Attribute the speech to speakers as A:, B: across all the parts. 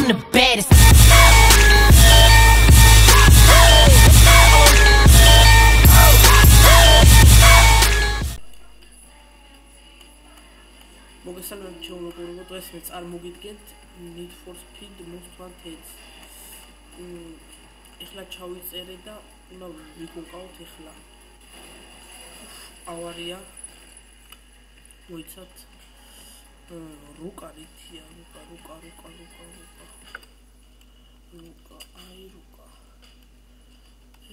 A: I'm the baddest.
B: მოგესალმებით ჩემო გურმო, დღეს მე წარმოგიდგენთ Need for Speed Most Wanted. ეხლა ჩავიწერე და უნდა ვიგონყავთ ეხლა. ავარია. მოიცათ. რუკა რითია, რუკა.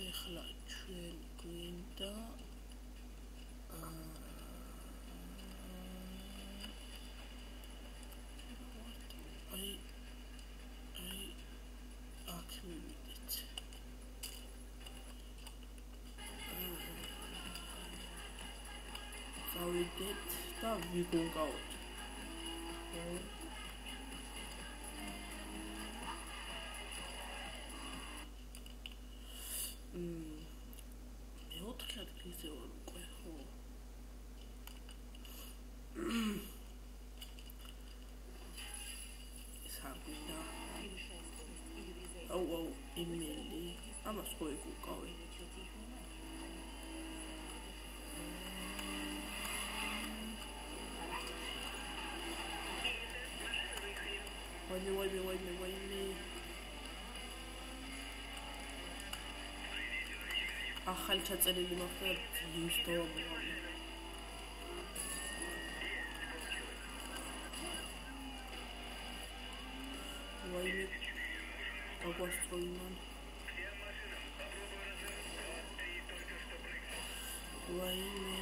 B: ეხლა ჩვენ გვინდა წავიდეთ და ვიგონყავთ. მეოთხე ადგილზე ვარ უკვე, ხო? ეს არ გვინდა. აუ, იმელი. ამას ხო ვიგონყავე. ვაიმე. ახალი ჩაწერილი მოხდა ლინკს დავამოვალე. ვაიმე დაგვასწროინან. ვაიმე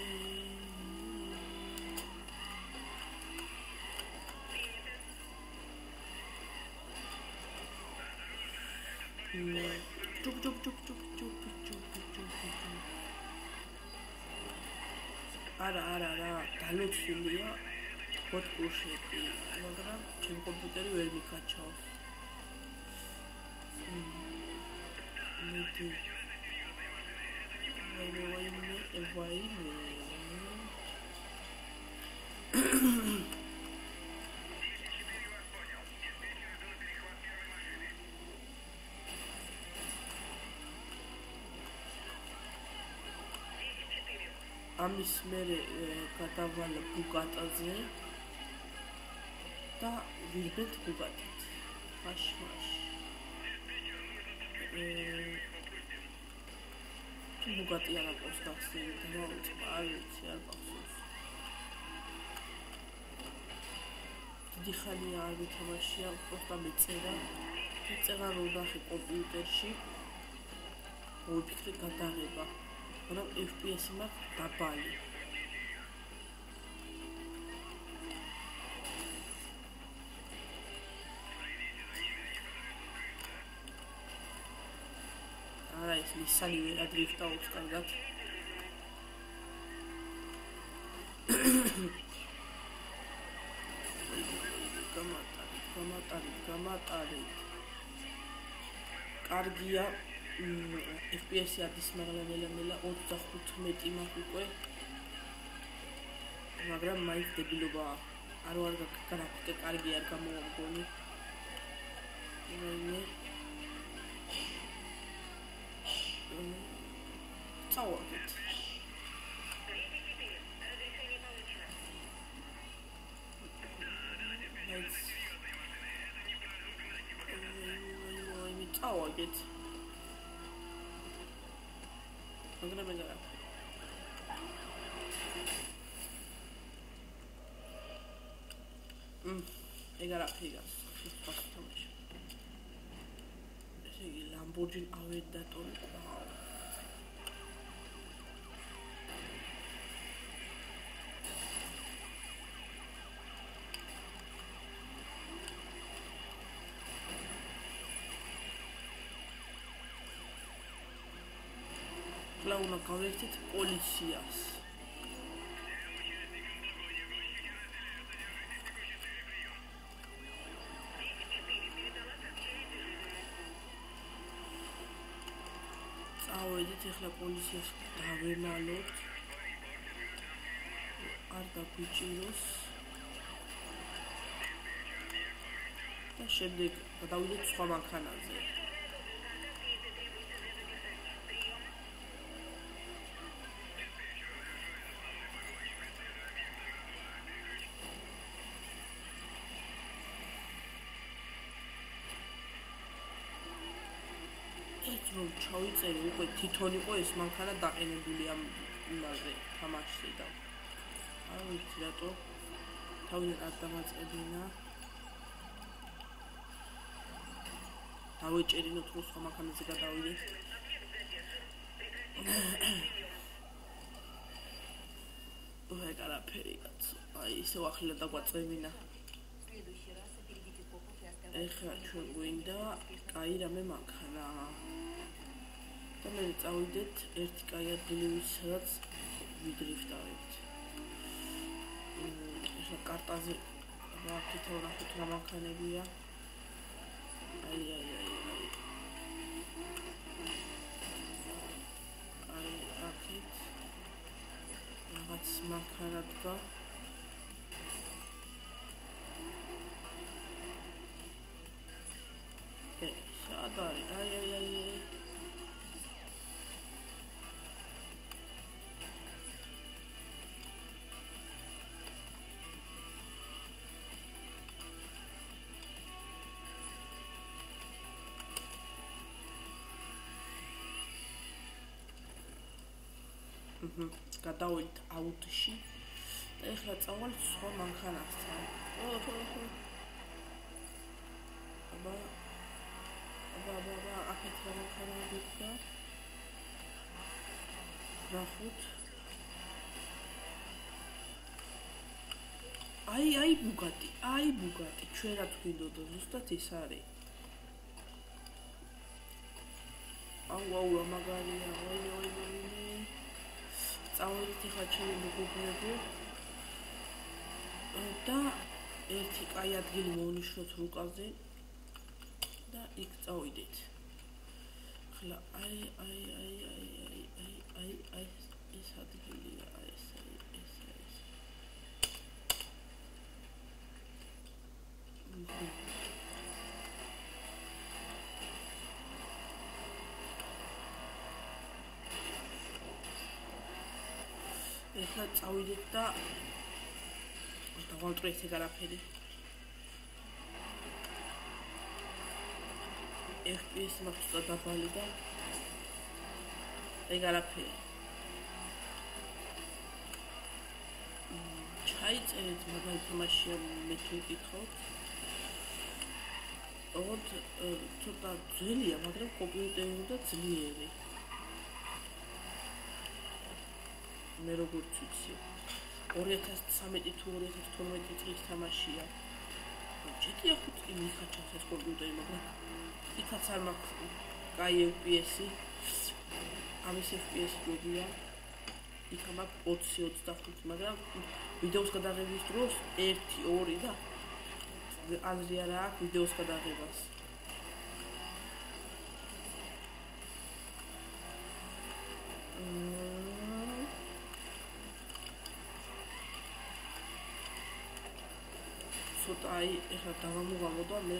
B: არა დალოცილია პოდკუშეტი, მაგრამ ჩემ კომპიუტერი ვერ მიკაჩავს. ვაიმე. ამის მერე გადავალ ბუგატაზე და ვირბეთ ბუგატით. მაშ. ბუგატი არა პოსტახსი, დავუწყარიცი არ პასუხს. დიდი ხანია არ ვითამაშია, პოსტა მეწერა რომ ნახე კომპიუტერში. ვიფიქრე გადაღება. რომ FPS მაქვს დაბალი. არა ეს Nissan ვერ ადრიფტავს კარგად. გამატარი. კარგია. FPS-ი არის მაღლა 35 მაქვს უკვე. მაგრამ მაინც დებილობაა. არ გრაფიკა კარგი არ გამოვაგონი. ვაიმე. წავაგეთ. წავაგეთ. მაგრამ ეგარა ფიგას ფასტომში. ესე იგი Lamborghini Aventador ყავ. Una გავერთით პოლიციას. წავედით ეხლა პოლიციას დავემალოთ. არ დაგვიჭიროს. და შემდეგ გადავიდეთ სხვა მანქანაზე. რომ ჩავიწერე უკვე თვითონ იყო ეს მანქანა დაყენებული ამ იმაზე თამაშზე და არ ვიცი რატო თავიდან არ დამაწყებინა დავეჭერინოთ რომ სხვა მანქანაზე გადავიდეთ ვეგარაფერი კაცო აი ისე ახლა დაგვაწევინა ეხლა ჩვენ გვინდა კაი რამე მანქანა და მე წავიდეთ ერთი კაი ადგილი სადაც ვიდრიფტავებთ ეხლა კარტაზე ვაფრით ვნახოთ რა მანქანებია აი აქეთ რაღაც მანქანა დგა სად არის აი გადავიდეთ აუტში და ეხლა წავალთ სხვა მანქანასთან. აბა აქეთ რა მანქანა გიქნა? ნახოთ. აი ბუგატი, ჩვენ რაც გვინდოდა ზუსტად ის არის. აუ მაგარია, წავედით ეხლა ჩემი მეგობრები და ერთი კაი ადგილი მოვნიშნოთ რუკაზე და იქ წავიდეთ. ახლა აი ეს ადგილია, ეს ეხლა წავიდეთ და დავამტვრეთ ეგარაფერი. FPS მაქვს და დაბალი და ეგარაფერი. ჩაიწერეთ მაგალ თამაშია მე თუ ვკითხოთ. ცოტა ძველია, მაგრამ კომპიუტერი უნდა ძლიერი. მე როგორც ვიცი 2013 თუ 2012 წლის თამაშია. GTA 5 მიხაჩავს ეს კომპიუტერი, მაგრამ იქაც არ მაქვს კაი FPS-ი. ამის FPS გობია. იქ მაქვს 20-25, მაგრამ ვიდეოს გადაღების დროს 1-2 და აზრი არ აქვს ვიდეოს გადაღებას. აი ეხლა დავამოვამო და მე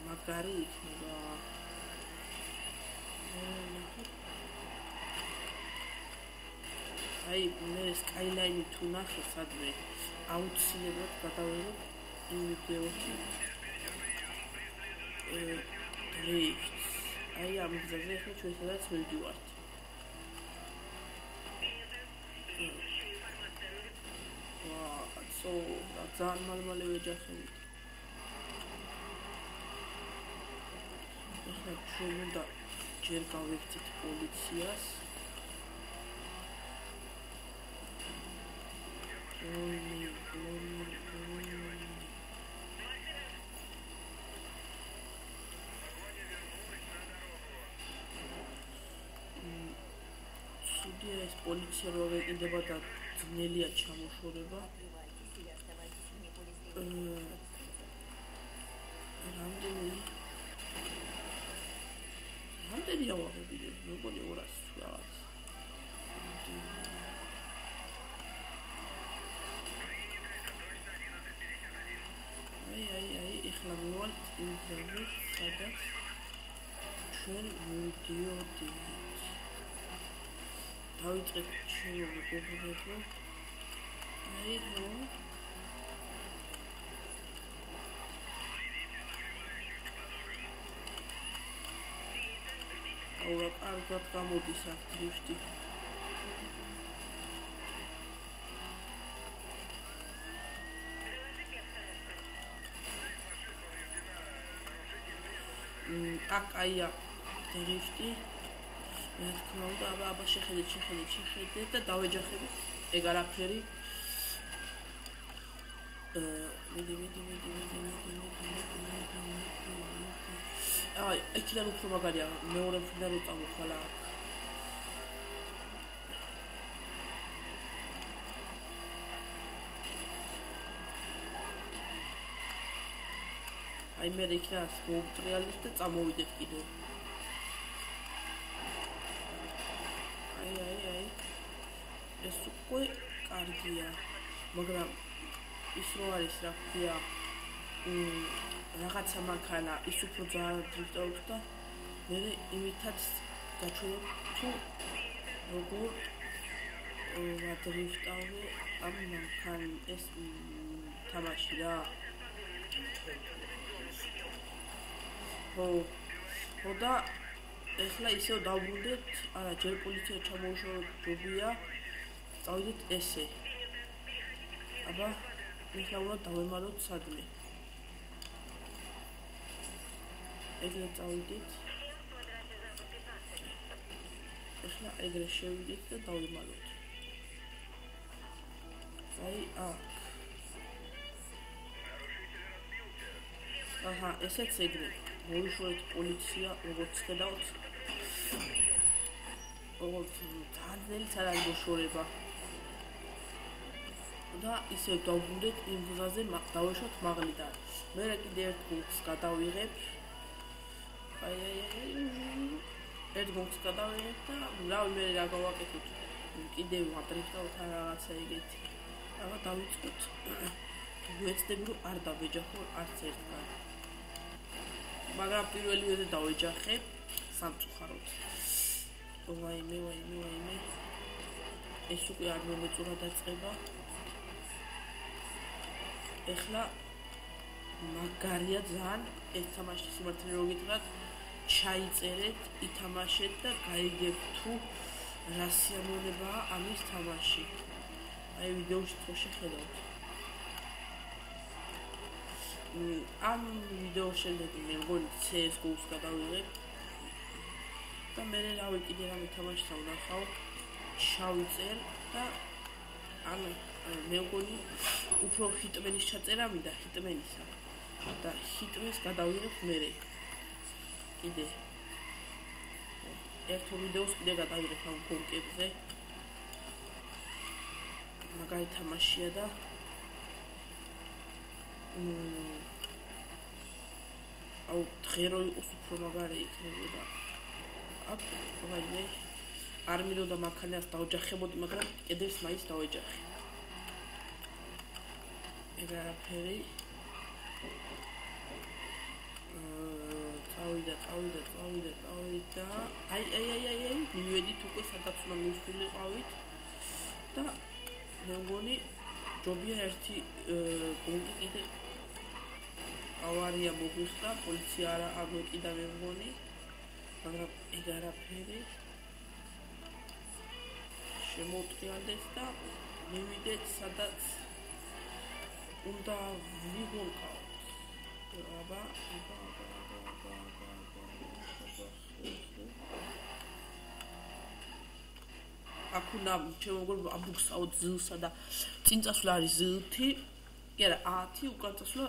B: მაგარი იქნება. აი მე სკაილაინი თუ ნახე სადმე აუცილებლად გადავერებ იმ ვიდეოში. დრიფტს. აი ამ გზაზე ეხლა ჩვენ სადაც ვიდივართ. ძალიან მალე ვეჯახებით. ეხლა ჩვენ უნდა ჯერ გავიქცეთ პოლიციას. სუდია ეს პოლიცია რო ეკიდება და ძნელია ჩამოშორება. რამდენი ავაღებინე, მეგონი 200 რაღაც. აი, ეხლა დავიწყოთ იმ გზით, სადაც ჩვენ მივდიოდით. დავიწყეთ ჩვენი გოგონებო. აი ხო. აუ, კარგად გამოდის აქ დრიფტი. აქ აია დრიფტი. რა თქმა უნდა, აბა შეხედეთ და დავეჯახებით. ეგ არაფერი. მიდი. აი, იქიდან უფრო მაგარია, მეორე მხრიდან რო წამოხვალა. აი მე იქიდან მოვუტრიალეთ და წამოვიდეთ კიდე. აი. ეს უკვე კარგია, მაგრამ ის რო არის რა ქვია, რაღაცა მანქანა ის უფრო ძალიან დრიფტავს და მე იმითაც გაჩვენებ თუ როგორ ვადრიფტავე ამ მანქანას თამაში რა. ხო და ეხლა ისევ დავბრუნდეთ, არა ჯერ პოლიცია ჩამოუშოროთ ჯობია, წავიდეთ ესე. აბა ეხლა უნდა დავემაროთ სადმე. ეგრე წავიდეთ. ეხლა ეგრე შევიდეთ და დავემაროთ. აი აქ. აჰა, ესეც ეგრე. მოუშორეთ პოლიცია, როგორც ხედავთ. როგორც ძალიან ძალიან მოშორება. და ისევ დავბრუნდეთ იმ გზაზე, დავეშოთ მაღლიდან. მე კიდე ერთ გუნდს გადავიღებ. აი. ერთ გუნდს გადავიღებ და რავი მე რა გავაკეთოთ. კიდევ ვადრიფტავთ რაღაცა ეგეთი. აბა დავიწყოთ. ვეცდები რომ არ დავეჯახო არც ერთგან. მაგრამ პირველივეზე დავეჯახე სამწუხაროდ. ვაიმე. ეს უკვე არ მომეწურა დაწყება. ეხლა მაგარია ძალიან ეს თამაში სიმართლე რო გითხრათ, ჩაიწერეთ, ითამაშეთ და გაიგებთ თუ რა სიამოვნებაა ამის თამაში. აი ვიდეოში ხო შეხედავთ. ამ ვიდეოს შემდეგ მე მგონი CS:GO-ს გადავიღებ და მე რავი კიდე რამე თამაშს ვნახავ, შავიწერ და ანუ მე მგონი უფრო ჰიტმენის ჩაწერა მინდა, ჰიტმენისა და ჰიტმენს გადავიღებ მე კიდე ერთ ვიდეოს კიდე გადავიღებ ამ კონკრეტზე. მაგარი თამაშია და აუ დღერო იყოს უფრო მაგარი იქნებოდა. აქ ვაიმე არ მინდოდა მანქანას დავჯახებოდი, მაგრამ კიდევ მაინც დავეჯახე. ეგ არაფერი. წავიდა. აი. მივედით უკვე სადაც უნდა მივსულიყავით და მე მგონი ჯობია ერთი გუნდი კიდე ავარია მოგვიხდა, პოლიცია არ ამოკიდა მე მგონი, მაგრამ ეგ არაფერი. შემოუტრიალდეთ და მივიდეთ სადაც უნდა ვიღულყავთ. აბა. აქ უნდა შემოგვიგო აბუქსაოთ ზილსა და წინ წასვლა არის ზილთი. კი არა, 10 უკან წასვლა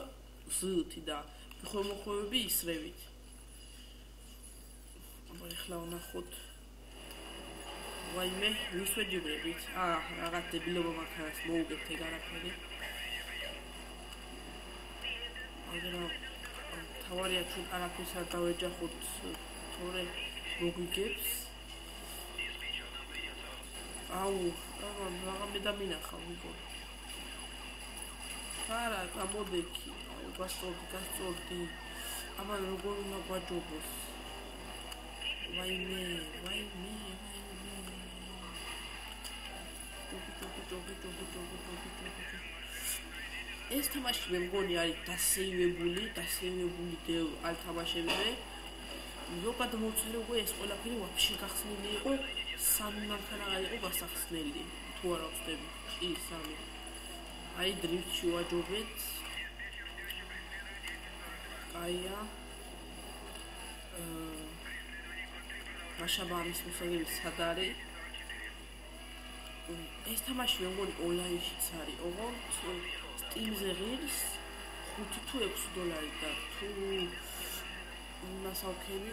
B: ზილთი და მოხვევები ისრევით. აბა ეხლა ვნახოთ. ვაიმე, ვისვეჯიბრებით. რაღაც დებილობა მანქანას მოუგებთ ეგ არაფერი. მაგრამ თავარია ჩვენ არაფერს არ დავეჯახოთ, თორე მოგვიგებს. აუ, რა მე დამინახავ, ვიგო. არა, გამოდექი. გასწორდი. ამან როგორ უნდა გვაჯობოს? ვაიმე. ეს თამაში მე მგონი არის დასეივებული არ თამაშებზე. ზოგადად მოწერე უკვე ეს ყველაფერი ვაფშე გახსნილი იყო, 3 მანქანა იყო გასახსნელი. თუ არ ვწდები. კი, 3. აი დრიფტში ვაჯობეთ. აია. მაშაბა ამის მოსაგები სად არის? ეს თამაში მე მგონი ონლაინშიც არის. ოღონდ Steam-ზე ღირს $5 თუ $6 და თუ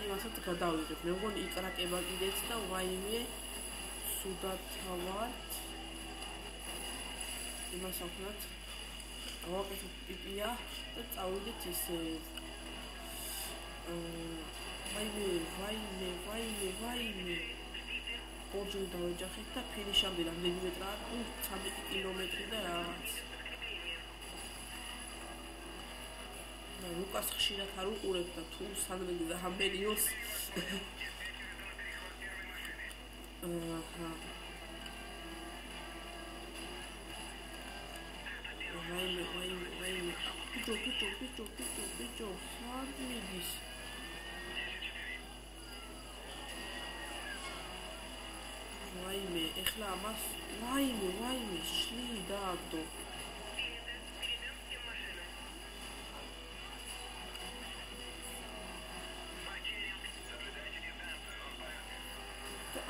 B: იმასაც გადავიღებ. მე მგონი იკრაკება კიდეც და ვაიმე სუდად თავად იმას აქვთ. ავაკეთებ პიპია და წავიდეთ ისე ვაიმე ორჯერ დავეჯახეთ და ფინიშამდე რამდენი მეტრაა? 13 კილომეტრი და რაღაც. ლუკას ხშირად არ უყურებ და თუ სანდრინი და ჰამბერიოს აჰა ვაიმე ბიჭო სანდრინის ვაიმე ეხლა ამას ვაიმე შლი დააგდო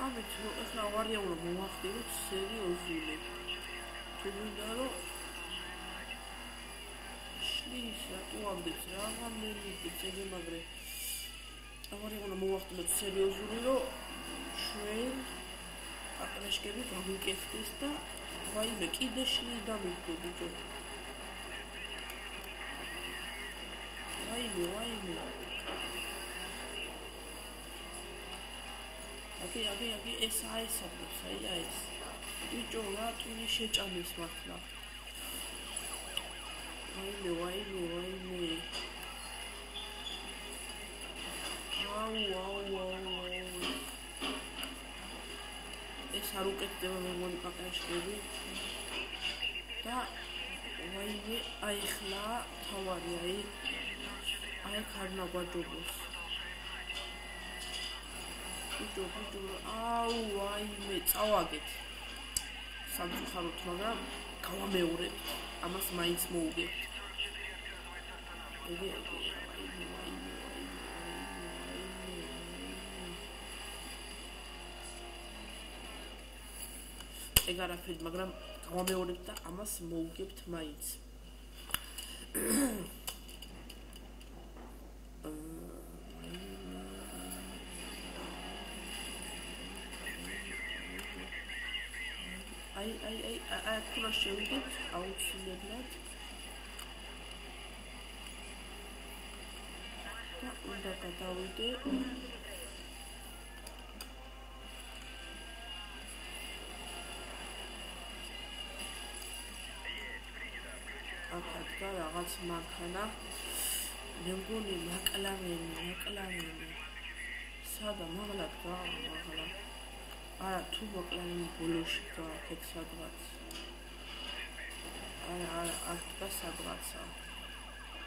B: ამით ეხლა ვარია უნდა მოვახდინოთ სერიოზული თუ მინდა რომ შლის რატო ამდეც რაღა მელიდებს ეგ მაგრე ვარია უნდა მოვახდინოთ სერიოზული რომ ჩვენ აკრაშკები გამიკეთდეს და ვაიმე კიდე შლი დამიგდო ბიჭო ვაიმე აკი ეს აისაბლებს აი ეს ბიჭო რა ტვინი შეჭამის მართლა ვაიმე აუ ეს არ უკეთდება მე მგონი პაკაშკები და ვაიმე აი ხლა თავარი აი ქარნა გვაჯობოს ბიჭო აუ ვაიმე წავაგეთ სამწუხაროდ მაგრამ გავამეორებთ ამას მაინც მოუგებთ ეგ არაფერი მაგრამ გავამეორებთ და ამას მოუგებთ მაინც აი აქ შევიდეთ აუცილებლად და უნდა გადავიდე აქ რაღაც მანქანა მე მგონი მაკლარენი სადა მაღლა არა თუ მაკლარენი ბოლოში გააკეთ სადღაც არა აქ სადღაცა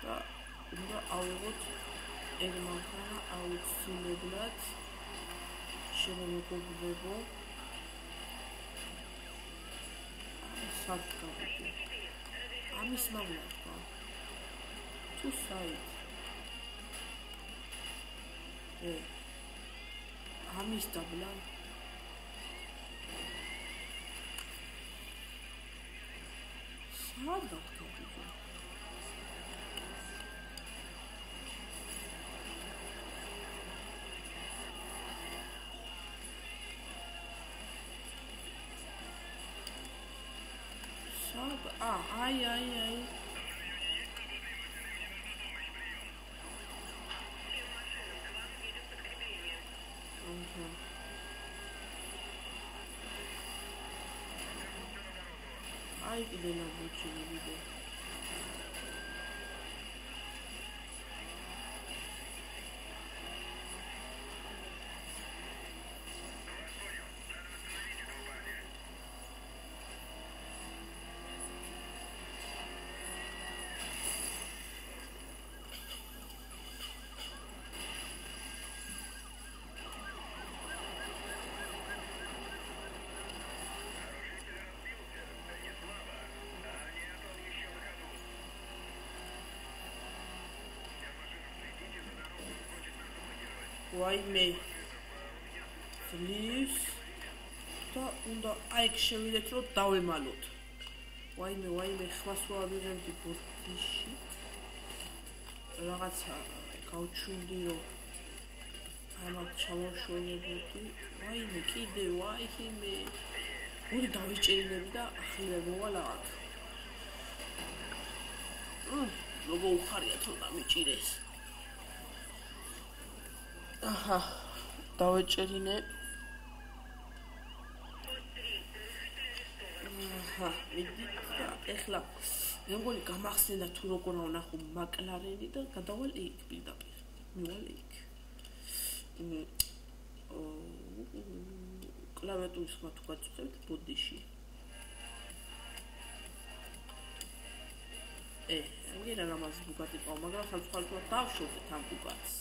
B: და უნდა ავიღოთ ეგ მანქანა აუცილებლად შემომგობლებო სად გავიდე ამის მაღლა თუ საით ამის დაბლა სად გავიდე აი აი კიდე ნაბუჩი ვიდე ვაიმე ძლივს და უნდა აიქ შევიდეთ რომ დავემალოთ. ვაიმე ხმას ვავიღებდი ბურთში. რაღაცა გავჩვენდი რომ ამათ ჩამოშორებოდი. ვაიმე კიდე ვაიმე. მოდი დავიჭერინები და ახლა მოვალ აღარ. როგორ უხარია თო დამიჭირეს. აჰა დავეჭერინე. მიდი და ეხლა მე მგონი გამახსენდა თუ როგორ ვნახო მაკლარენი და გადავალ იქ პირდაპირ. მივალ იქ. კლავიატურის ხმა თუ გაწუხებთ ბოდიში. ამერა რამაზი ბუგატი ყავ, მაგრამ ხალხალხლა დავშორდეთ ამ ბუგატს.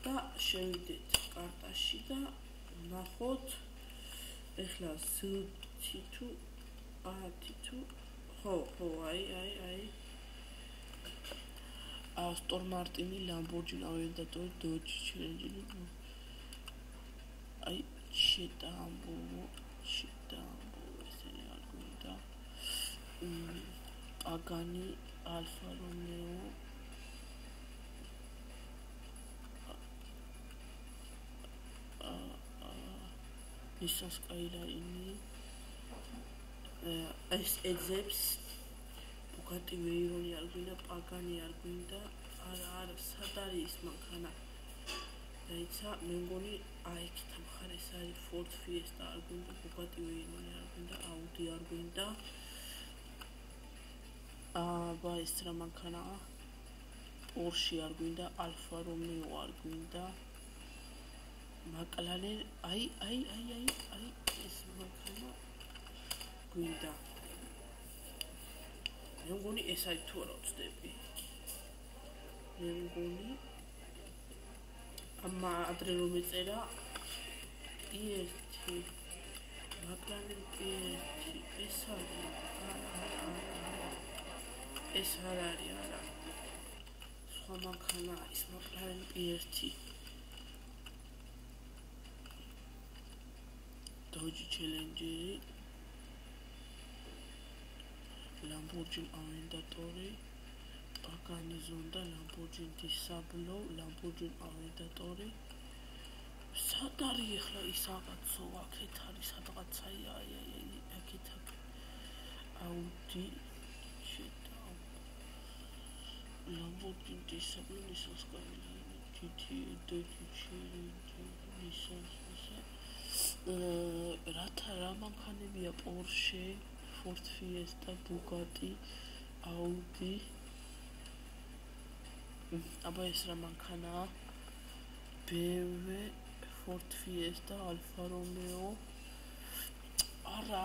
B: და შევიდეთ კარტაში და ვნახოთ ეხლა ზ-თუ A-თუ ხო, აი. Aston Martin, Lamborghini, Aventador, Dodge Challenger. Ai Chetambo, Guida. Pagani, Alfa Romeo. Nissan Skyline. Ezeps. Bugatti Veyron ar გვინდა, Pagani ar გვინდა, არა, სად არის ის მანქანა? დაიცა, მე მგონი აიქით მხარეს არის Ford Fiesta ar გვინდა, Bugatti Veyron ar გვინდა, Audi ar გვინდა. ეს რა მანქანაა? Porsche ar გვინდა, Alfa Romeo ar გვინდა. McLaren, აი, ეს მანქანა გვინდა. მე მგონი ეს არის თუ არა ვწდები. მე მგონი ამა ადრე რომ ეწერა ერთი McLaren ერთი ეს არის ეს არ არის არა სხვა მანქანა ის McLaren ერთი Dodge Challenger Lamborghini Aventador, Pagani Zonda, Lamborghini Disablo, Lamborghini Aventador. Სად არის ახლა ის რაღაცო აქეთ არის სადღაცაა აქეთ Audi Lamborghini Disablo, Nissan Skyline, GT, Dodge Nissan რა მანქანებია Porsche Ford Fiesta, Bugatti, Audi. აბა ეს რა მანქანაა? BMW, Ford Fiesta, Alfa Romeo. არა,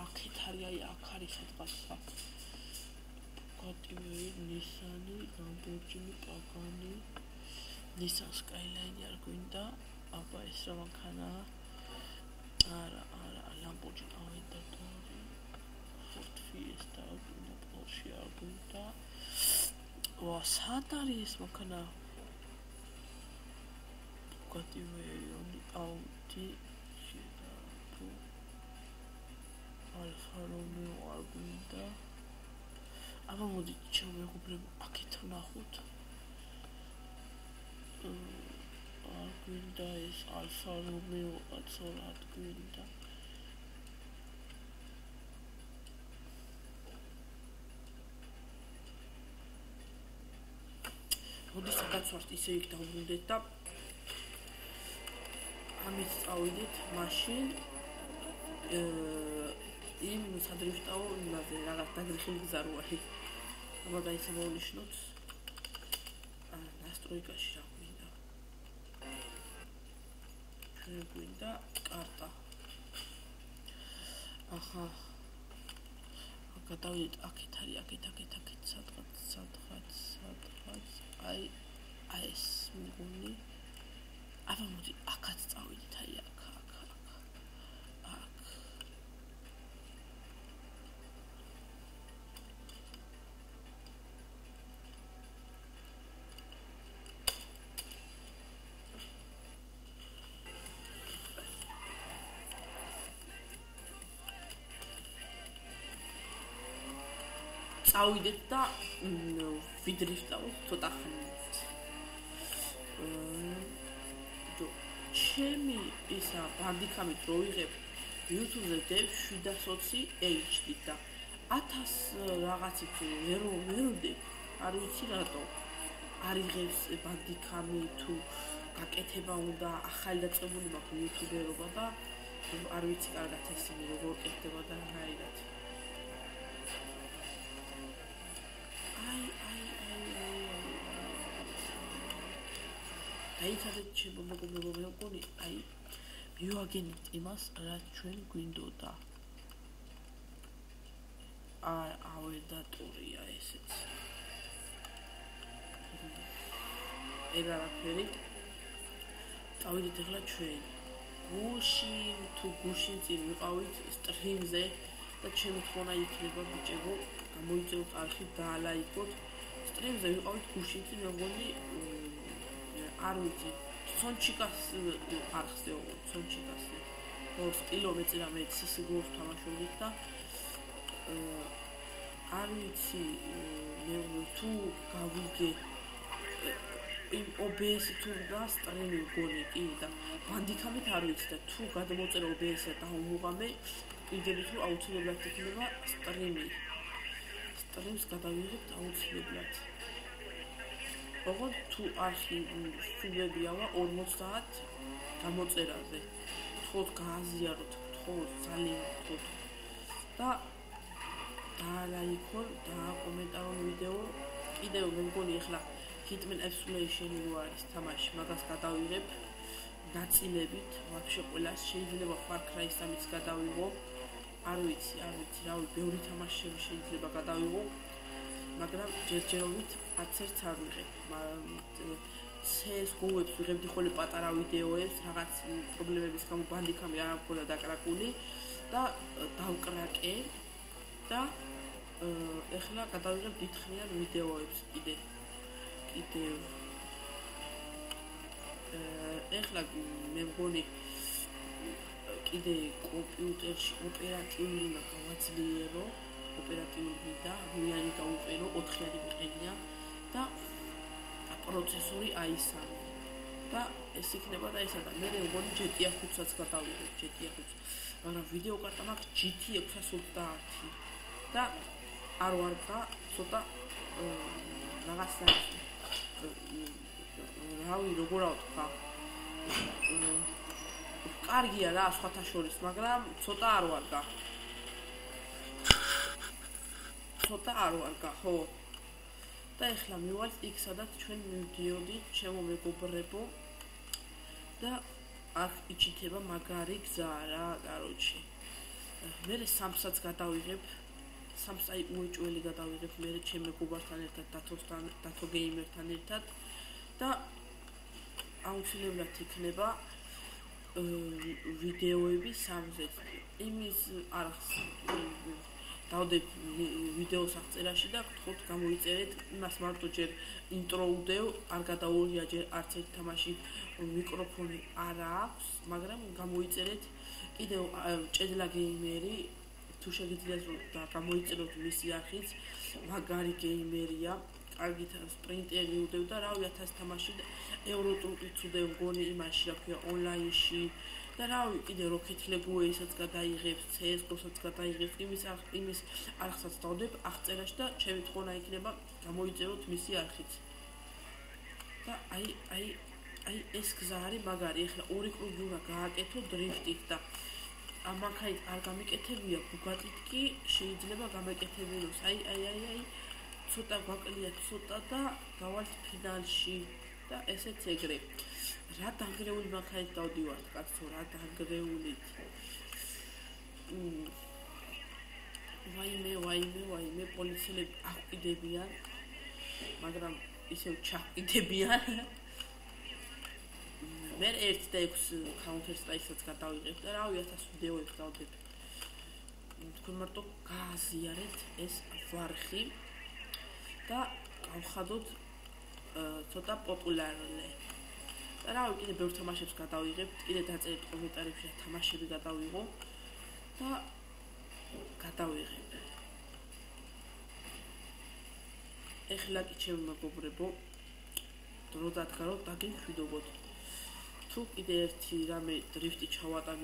B: აქეთ არის, აი აქ არის სადღაცა. Bugatti, Nissan, Lamborghini, Pagani, Nissan Skyline არ გვინდა. აბა ეს რა მანქანაა? არა, Lamborghini Aventador. Ford Fiesta, Porsche, Audi. სად არის ეს მანქანა? Bugatti Veyron, Audi, Alfa Romeo არ გვინდა. აბა მოდი ჩავეღუბრებ აქეთ ვნახოთ. არ გვინდა ეს Alfa Romeo აცორად გვინდა. მოდი სადაც ვართ ისე იქ დავბრუნდეთ და ამით წავიდეთ მაშინ იმ სადრიმშტაო იმაზე რაღაც დაგრეხილი გზა რო არის. აბა დაიცა მოვნიშნოთ ნასტროიკაში რა გვინდა. ჩვენ გვინდა კარტა. აჰა. გადავიდეთ აქეთ არის აქეთ სადღაც აი ეს მგონი აბა მოდი აქაც წავიდეთ აი აქ წავიდეთ და ვიდრიფტავთ ცოტა ხნით. ჩემი ისა ბანდიკამით რო ვიღებ YouTube-ზე დევ 720 HD და 1000 რაღაცით ვერ ვდებ. არ ვიცი რატო. არ იღებს ბანდიკამი თუ გაკეთება უნდა ახალი დაწყებული მაქვს YouTube-ერობა და არ ვიცი კარგად ესენი როგორ კეთდება და რაირად. დაიცადეთ ჩემო მეგობრებო, მივაგენით იმას, რაც ჩვენ გვინდოდა. ავერ დატურია ესეც. ეგ არაფერი. წავიდეთ ახლა ჩვენ. გუშინ წინ ვიყავით სტრიმზე და ჩემი თხოვნა იქნება ბიჭებო, გამოიწევთ არხი დაალაიქოთ. სტრიმზე ვიყავით გუშინ წინ მეგონი არ ვიცი, ცონჩიკას არხზე ვიყავ, ცონჩიკასზე. ორს კილომეტრა მე CS:GO-ს თამაშობდით და არ ვიცი, მე თუ გავიგე იმ OBS-ი თუ და სტრიმი გონი კი და ბანდიკამით არ ვიცი და თუ გადმოწერა OBS-ი და უმუღამე კიდევ თუ აუცილებლად იქნება სტრიმი. სტრიმს გადავიღებთ აუცილებლად. ოღონდ თუ არხი სულებიავა 50 გამოწერაზე. თქო გააზიაროთ, თქო ძალიან და დაალაიქონ და კომენტარონ ვიდეო. კიდევ მე მგონი ახლა Hitman Absolution რო არის თამაში, მაგას გადავიღებ ნაწილებით, ვაფშე ყველას შეიძლება Far Cry 3-იც გადავიღო. არ ვიცი, რავი, ბევრი თამაშები შეიძლება გადავიღო. მაგრამ ჯერჯერობით არცერთ არ ვიღებ. CS:GO-ებს ვიღებდი ხოლმე პატარა ვიდეოებს, რაღაც პრობლემების გამო ბანდიკამი არ მქონდა დაკრაკული და დავკრაკე და ეხლა გადავიღებ დიდხნიან ვიდეოებს კიდე. ეხლა მე მგონი კიდე კომპიუტერში ოპერატიული უნდა გავაძლიერო, ოპერატიული და გვიანი გავუყერო, 4-იანი ვიყენია და პროცესორი i3 და ეს იქნება და ესა და მე მგონი GTA 5-საც გადავიღებ, GTA 5. მაგრამ ვიდეო კარტა მაქვს GT 630 და არ ვარდა ცოტა რაღაცა რავი როგორ ავთქვა. კარგია რა სხვათა შორის, მაგრამ ცოტა არ ვარგა, ხო. და ეხლა მივალთ იქ სადაც ჩვენ მივდიოდით, ჩემო მეგობრებო. და აქ იჩითება მაგარი გზა რა, კაროჩე. მე 3-საც გადავიღებ. 3 აი უეჭველი გადავიღებ მე ჩემ მეგობართან ერთად, დათო გეიმერთან ერთად და აუცილებლად იქნება ვიდეოები 3-ზე. იმის არხს დავდებ ვიდეოს აღწერაში და გთხოვთ გამოიწერეთ იმას მარტო ჯერ ინტრო უდევ, არ გადაურია ჯერ არც ერთ თამაში მიკროფონი არ აქვს, მაგრამ გამოიწერეთ კიდევ ჭედლა გეიმერი თუ შეგიძლიათ და გამოიწეროთ მისი არხიც, მაგარი გეიმერია, კარგი სპრინტერი უდევ და რავი 1000 თამაში ევროტრუკით უდევ მგონი იმაში რა ქვია ონლაინში და რავი კიდე Rocket League-საც გადაიღებს, CS:GO-საც გადაიღებს, იმის არხსაც დავდებ აღწერაში და ჩემი თხოვნა იქნება გამოიწეროთ მისი არხიც. და აი ეს გზა არის მაგარი, ეხლა ორი კლუბი უნდა გააკეთო დრიფტით და ამანქანით არ გამიკეთებია ბუგატით კი შეიძლება გამეკეთებინოს. აი ცოტა გვაკლია ცოტა და გავალთ ფინალში და ესეც ეგრე. რა დაგრეული მანქანით დავდივართ კაცო, რა დაგრეულით. ვაიმე პოლიციელები აყიდებიან, მაგრამ ისევ ჩაყიდებიან. მე 1 და 6 Counter Strike-საც გადავიღებ და რავი 1000 ვიდეოებს დავდებ. თქვენ მარტო გააზიარეთ ეს ვარხი და გავხადოთ ცოტა პოპულარული. და რავი კიდე ბევრ თამაშებს გადავიღებ, კიდე დაწერეთ კომენტარებში რა თამაშები გადავიღო და გადავიღებ. ეხლა კი ჩემი მეგობრებო, დრო დადგარო დაგემშვიდობოთ. თუ კიდე ერთი რამე დრიფტი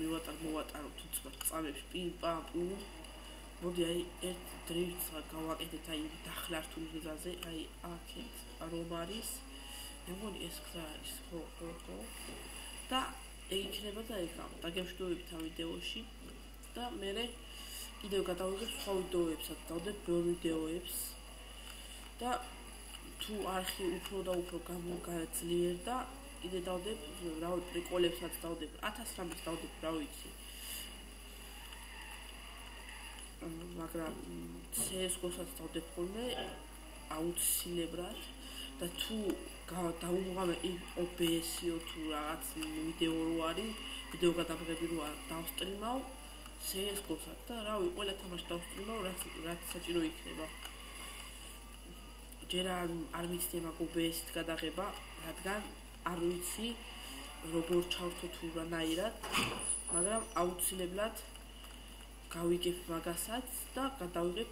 B: მივატარო თუ წამებს პიმ პამ პუმ, მოდი აი ერთ დრიფტს გავაკეთეთ აი დახლართულ გზაზე, აი აქეთ რომ არის. მე მგონი ეს გზა არის, ხო. და ეგ იქნება და ეგ დაგემშვიდობებით ამ ვიდეოში და მე კიდევ გადავიღებ სხვა ვიდეოებსაც, დავდებ ბევრ ვიდეოებს და თუ არხი უფრო და უფრო გამოძლიერდა, კიდე დავდებ, რავი, პრიკოლებსაც დავდებ, 1000 რამეს დავდებ, რა ვიცი. მაგრამ CS:GO-საც დავდებ ხოლმე აუცილებლად და თუ დაუმღამე OBS-ო თუ რაღაც ვიდეო რო არის, ვიდეო გადაღებები რო არის, დავსტრიმავ CS:GO-საც და რავი, ყველა თამაში დავსტრიმავ, რაც საჭირო იქნება. ჯერ არ ვიცი მაგ OBS-ით გადაღება, რადგან არ ვიცი როგორ ჩავთო თუ რანაირად, მაგრამ აუცილებლად გავიგებ მაგასაც და გადავიღებ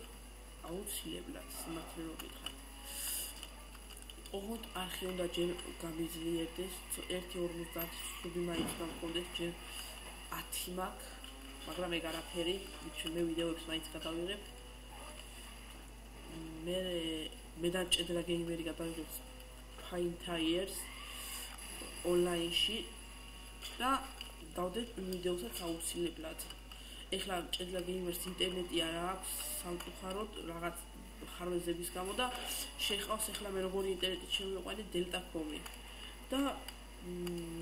B: აუცილებლად სიმართლე რომ გითხრათ. ოღონდ არხი უნდა ჯერ გამიძლიერდეს, 1.50 მაინც მქონდეს, ჯერ 10 მაქვს, მაგრამ ეგ არაფერი, მე ვიდეოებს მაინც გადავიღებ. მე და ჭედრა გეიმერი გადავიღებ Fine-Tires ონლაინში და დავდებ ვიდეოსაც აუცილებლად. ეხლა ჭედრა გეიმერს ინტერნეტი არ აქვს სამწუხაროდ რაღაც ხარვეზების გამო და შეყავს ეხლა მე როგორი ინტერნეტით შევიყვანე Delta.com-ი და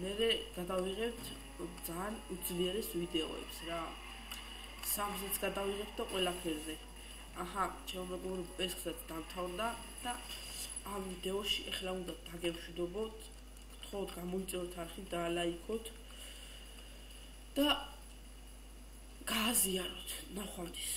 B: მე გადავიღებთ ძალიან უძლიერეს ვიდეოებს რა. სამზეც გადავიღებთ და ყველაფერზე. აჰა, ჩემო მეგობრებო, ეს გზაც დამთავრდა და ამ ვიდეოში ეხლა უნდა დაგემშვიდობოთ, გთხოვთ გამოიწვიოთ არხი, დაალაიქოთ და გააზიაროთ. ნახვამდის.